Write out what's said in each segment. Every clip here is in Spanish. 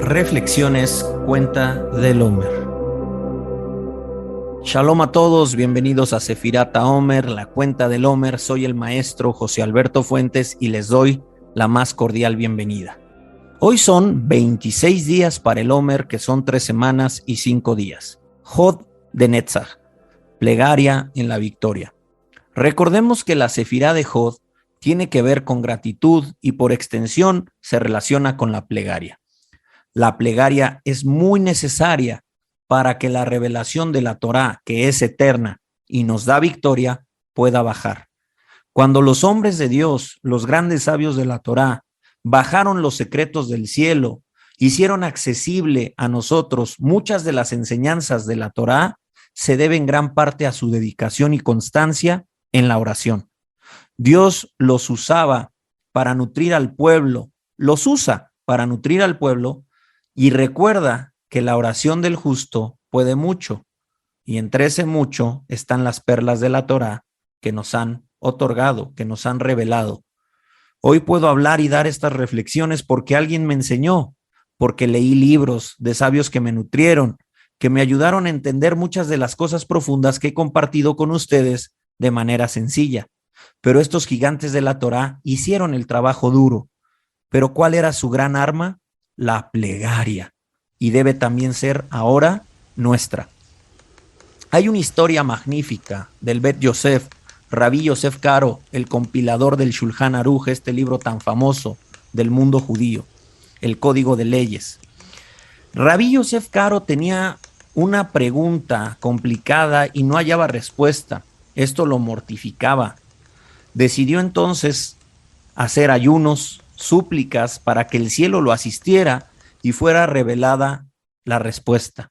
Reflexiones Cuenta del Homer. Shalom a todos, bienvenidos a Sefirat HaOmer, la Cuenta del Homer. Soy el maestro José Alberto Fuentes y les doy la más cordial bienvenida. Hoy son 26 días para el Homer, que son 3 semanas y 5 días. Hod de Netzach, plegaria en la victoria. Recordemos que la Sefirá de Hod tiene que ver con gratitud y por extensión se relaciona con la plegaria. La plegaria es muy necesaria para que la revelación de la Torá, que es eterna y nos da victoria, pueda bajar. Cuando los hombres de Dios, los grandes sabios de la Torá, bajaron los secretos del cielo, hicieron accesible a nosotros muchas de las enseñanzas de la Torá, se debe en gran parte a su dedicación y constancia en la oración. Dios los usaba para nutrir al pueblo, los usa para nutrir al pueblo. Y recuerda que la oración del justo puede mucho, y entre ese mucho están las perlas de la Torá que nos han otorgado, que nos han revelado. Hoy puedo hablar y dar estas reflexiones porque alguien me enseñó, porque leí libros de sabios que me nutrieron, que me ayudaron a entender muchas de las cosas profundas que he compartido con ustedes de manera sencilla. Pero estos gigantes de la Torá hicieron el trabajo duro. ¿Pero cuál era su gran arma? La plegaria, y debe también ser ahora nuestra. Hay una historia magnífica del Bet Yosef, Rabí Yosef Karo, el compilador del Shulchan Aruch, este libro tan famoso del mundo judío, el Código de Leyes. Rabí Yosef Karo tenía una pregunta complicada y no hallaba respuesta. Esto lo mortificaba. Decidió entonces hacer ayunos, súplicas para que el cielo lo asistiera y fuera revelada la respuesta.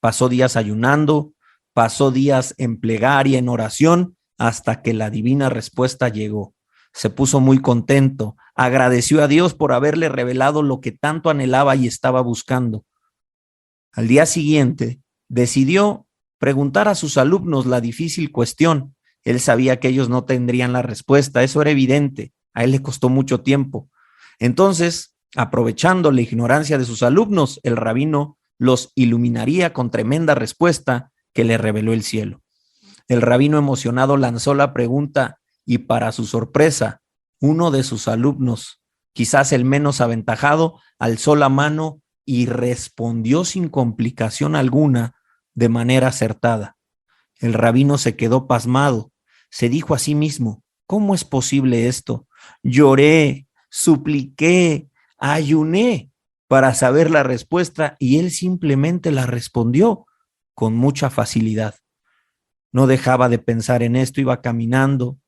Pasó días ayunando, pasó días en plegaria, en oración, hasta que la divina respuesta llegó. Se puso muy contento, agradeció a Dios por haberle revelado lo que tanto anhelaba y estaba buscando. Al día siguiente, decidió preguntar a sus alumnos la difícil cuestión. Él sabía que ellos no tendrían la respuesta, eso era evidente, a él le costó mucho tiempo. Entonces, aprovechando la ignorancia de sus alumnos, el rabino los iluminaría con tremenda respuesta que le reveló el cielo. El rabino emocionado lanzó la pregunta y para su sorpresa, uno de sus alumnos, quizás el menos aventajado, alzó la mano y respondió sin complicación alguna de manera acertada. El rabino se quedó pasmado, se dijo a sí mismo, ¿cómo es posible esto? Lloré, supliqué, ayuné para saber la respuesta y él simplemente la respondió con mucha facilidad. No dejaba de pensar en esto, iba caminando,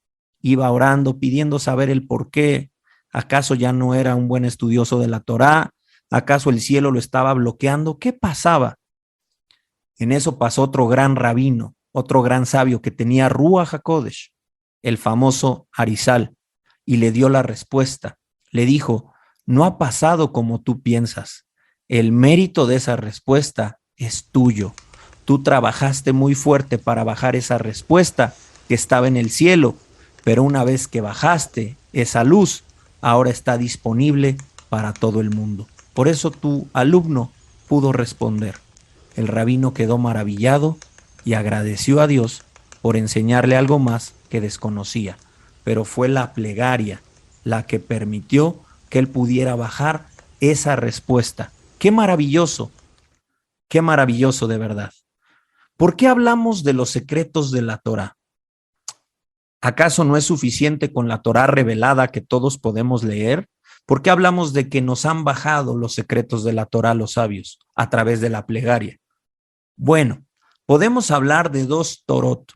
iba orando, pidiendo saber el por qué. ¿Acaso ya no era un buen estudioso de la Torá? ¿Acaso el cielo lo estaba bloqueando? ¿Qué pasaba? En eso pasó otro gran rabino, otro gran sabio que tenía Ruach HaKodesh, el famoso Arizal, y le dio la respuesta. Le dijo, no ha pasado como tú piensas. El mérito de esa respuesta es tuyo. Tú trabajaste muy fuerte para bajar esa respuesta que estaba en el cielo, pero una vez que bajaste esa luz, ahora está disponible para todo el mundo. Por eso tu alumno pudo responder. El rabino quedó maravillado y agradeció a Dios por enseñarle algo más que desconocía, pero fue la plegaria la que permitió que él pudiera bajar esa respuesta. ¡Qué maravilloso! ¡Qué maravilloso de verdad! ¿Por qué hablamos de los secretos de la Torá? ¿Acaso no es suficiente con la Torá revelada que todos podemos leer? ¿Por qué hablamos de que nos han bajado los secretos de la Torá los sabios a través de la plegaria? Bueno, podemos hablar de dos Torot.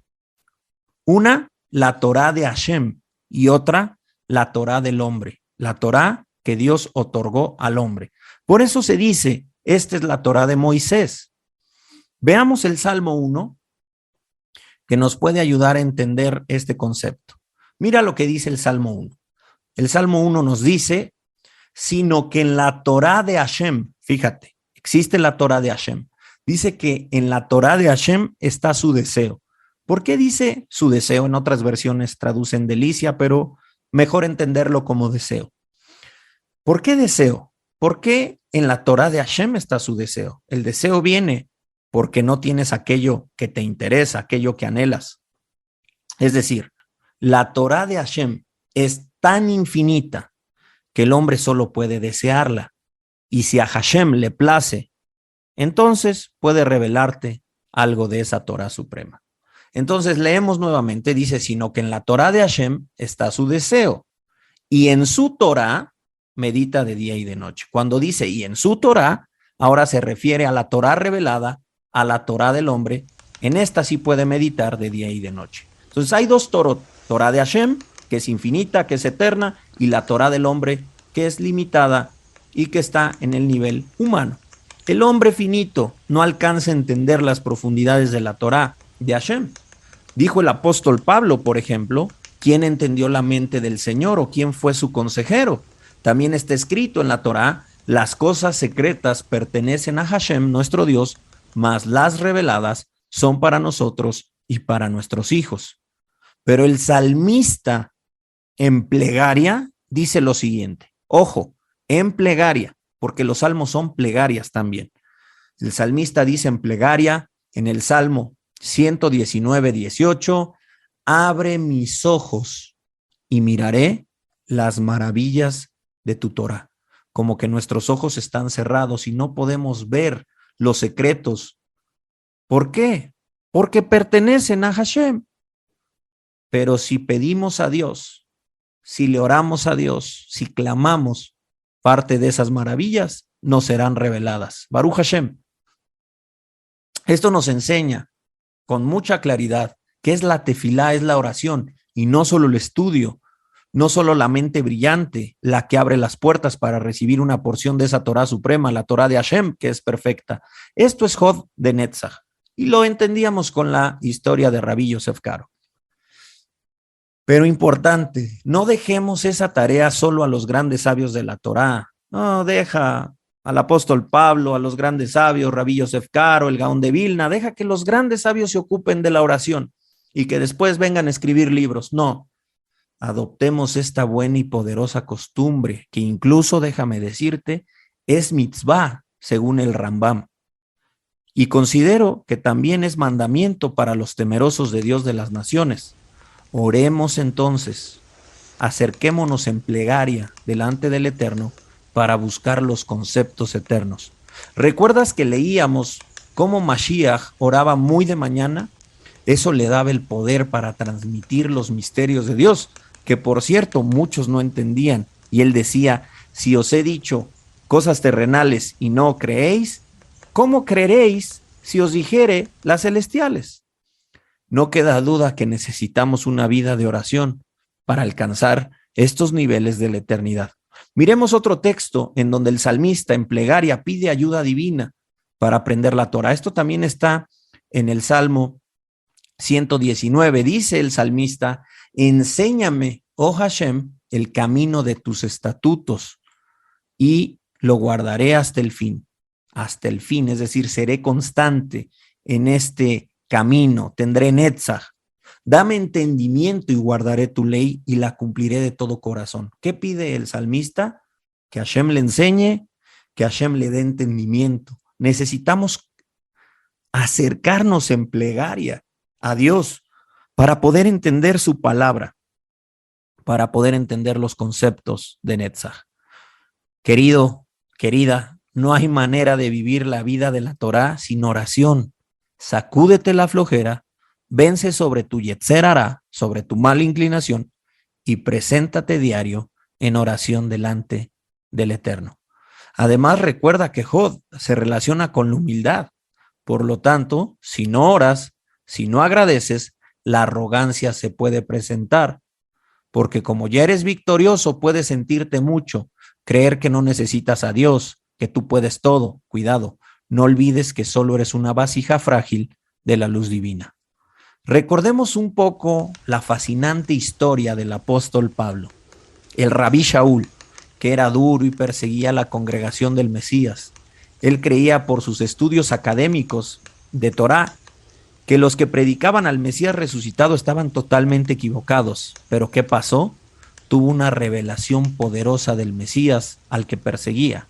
Una, la Torá de Hashem, y otra, la Torá del hombre. La Torá que Dios otorgó al hombre. Por eso se dice, esta es la Torá de Moisés. Veamos el Salmo 1, que nos puede ayudar a entender este concepto. Mira lo que dice el Salmo 1. El Salmo 1 nos dice, sino que en la Torá de Hashem, fíjate, existe la Torá de Hashem. Dice que en la Torá de Hashem está su deseo. ¿Por qué dice su deseo? En otras versiones traducen delicia, pero mejor entenderlo como deseo. ¿Por qué deseo? ¿Por qué en la Torá de Hashem está su deseo? El deseo viene porque no tienes aquello que te interesa, aquello que anhelas. Es decir, la Torá de Hashem es tan infinita que el hombre solo puede desearla. Y si a Hashem le place, entonces puede revelarte algo de esa Torá suprema. Entonces leemos nuevamente, dice, sino que en la Torá de Hashem está su deseo, y en su Torá medita de día y de noche. Cuando dice y en su Torá, ahora se refiere a la Torá revelada, a la Torá del hombre. En esta sí puede meditar de día y de noche. Entonces hay dos Torot, Torá de Hashem, que es infinita, que es eterna, y la Torá del hombre, que es limitada y que está en el nivel humano. El hombre finito no alcanza a entender las profundidades de la Torá de Hashem. Dijo el apóstol Pablo, por ejemplo, ¿quién entendió la mente del Señor o quién fue su consejero? También está escrito en la Torá, las cosas secretas pertenecen a Hashem, nuestro Dios, mas las reveladas son para nosotros y para nuestros hijos. Pero el salmista en plegaria dice lo siguiente, ojo, en plegaria, porque los salmos son plegarias también. El salmista dice en plegaria, en el Salmo 119:18, abre mis ojos y miraré las maravillas de tu Torah. Como que nuestros ojos están cerrados y no podemos ver los secretos. ¿Por qué? Porque pertenecen a Hashem. Pero si pedimos a Dios, si le oramos a Dios, si clamamos, parte de esas maravillas nos serán reveladas. Baruch Hashem. Esto nos enseña con mucha claridad que es la tefilá, es la oración, y no solo el estudio, no solo la mente brillante la que abre las puertas para recibir una porción de esa Torá suprema, la Torá de Hashem, que es perfecta. Esto es Jod de Netzach, y lo entendíamos con la historia de Rabí Yosef Karo. Pero importante, no dejemos esa tarea solo a los grandes sabios de la Torá. No, deja al apóstol Pablo, a los grandes sabios, Rabí Yosef Karo, el Gaón de Vilna, deja que los grandes sabios se ocupen de la oración y que después vengan a escribir libros. No, adoptemos esta buena y poderosa costumbre que incluso, déjame decirte, es mitzvah, según el Rambam. Y considero que también es mandamiento para los temerosos de Dios de las naciones. Oremos entonces, acerquémonos en plegaria delante del Eterno para buscar los conceptos eternos. ¿Recuerdas que leíamos cómo Mashiach oraba muy de mañana? Eso le daba el poder para transmitir los misterios de Dios, que por cierto muchos no entendían. Y él decía, si os he dicho cosas terrenales y no creéis, ¿cómo creeréis si os dijere las celestiales? No queda duda que necesitamos una vida de oración para alcanzar estos niveles de la eternidad. Miremos otro texto en donde el salmista en plegaria pide ayuda divina para aprender la Torah. Esto también está en el Salmo 119. Dice el salmista, enséñame, oh Hashem, el camino de tus estatutos y lo guardaré hasta el fin. Hasta el fin, es decir, seré constante en este camino, tendré netzach. Dame entendimiento y guardaré tu ley y la cumpliré de todo corazón. ¿Qué pide el salmista? Que Hashem le enseñe, que Hashem le dé entendimiento. Necesitamos acercarnos en plegaria a Dios para poder entender su palabra, para poder entender los conceptos de Netzach. Querido, querida, no hay manera de vivir la vida de la Torá sin oración. Sacúdete la flojera, vence sobre tu yetzer hará, sobre tu mala inclinación y preséntate diario en oración delante del Eterno. Además, recuerda que Jod se relaciona con la humildad. Por lo tanto, si no oras, si no agradeces, la arrogancia se puede presentar. Porque como ya eres victorioso, puedes sentirte mucho, creer que no necesitas a Dios, que tú puedes todo. Cuidado, no olvides que solo eres una vasija frágil de la luz divina. Recordemos un poco la fascinante historia del apóstol Pablo, el Rabí Shaul, que era duro y perseguía a la congregación del Mesías. Él creía por sus estudios académicos de Torá que los que predicaban al Mesías resucitado estaban totalmente equivocados. Pero ¿qué pasó? Tuvo una revelación poderosa del Mesías al que perseguía.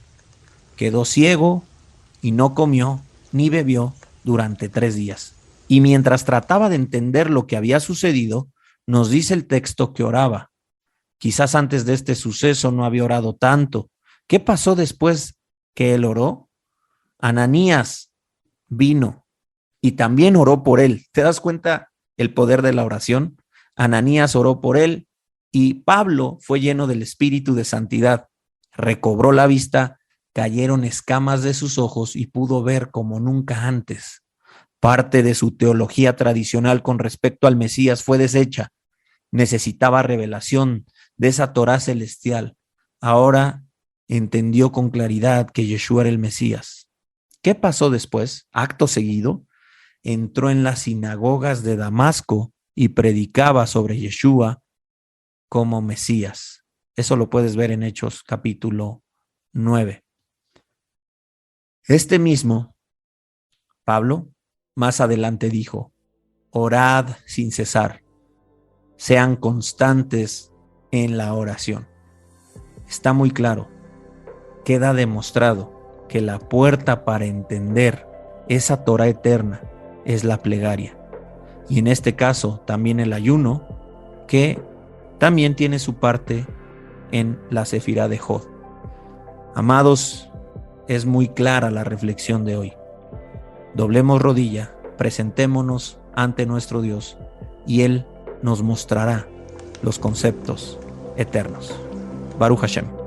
quedó ciego y no comió ni bebió durante 3 días. Y mientras trataba de entender lo que había sucedido, nos dice el texto que oraba. Quizás antes de este suceso no había orado tanto. ¿Qué pasó después que él oró? Ananías vino y también oró por él. ¿Te das cuenta el poder de la oración? Ananías oró por él y Pablo fue lleno del espíritu de santidad. Recobró la vista, cayeron escamas de sus ojos y pudo ver como nunca antes. Parte de su teología tradicional con respecto al Mesías fue deshecha. Necesitaba revelación de esa Torá celestial. Ahora entendió con claridad que Yeshua era el Mesías. ¿Qué pasó después? Acto seguido, entró en las sinagogas de Damasco y predicaba sobre Yeshua como Mesías. Eso lo puedes ver en Hechos capítulo 9. Este mismo Pablo más adelante dijo: orad sin cesar, sean constantes en la oración. Está muy claro, queda demostrado que la puerta para entender esa Torá eterna es la plegaria. Y en este caso también el ayuno, que también tiene su parte en la Sefirá de Jod. Amados, es muy clara la reflexión de hoy. Doblemos rodilla, presentémonos ante nuestro Dios y Él nos mostrará los conceptos eternos. Baruch Hashem.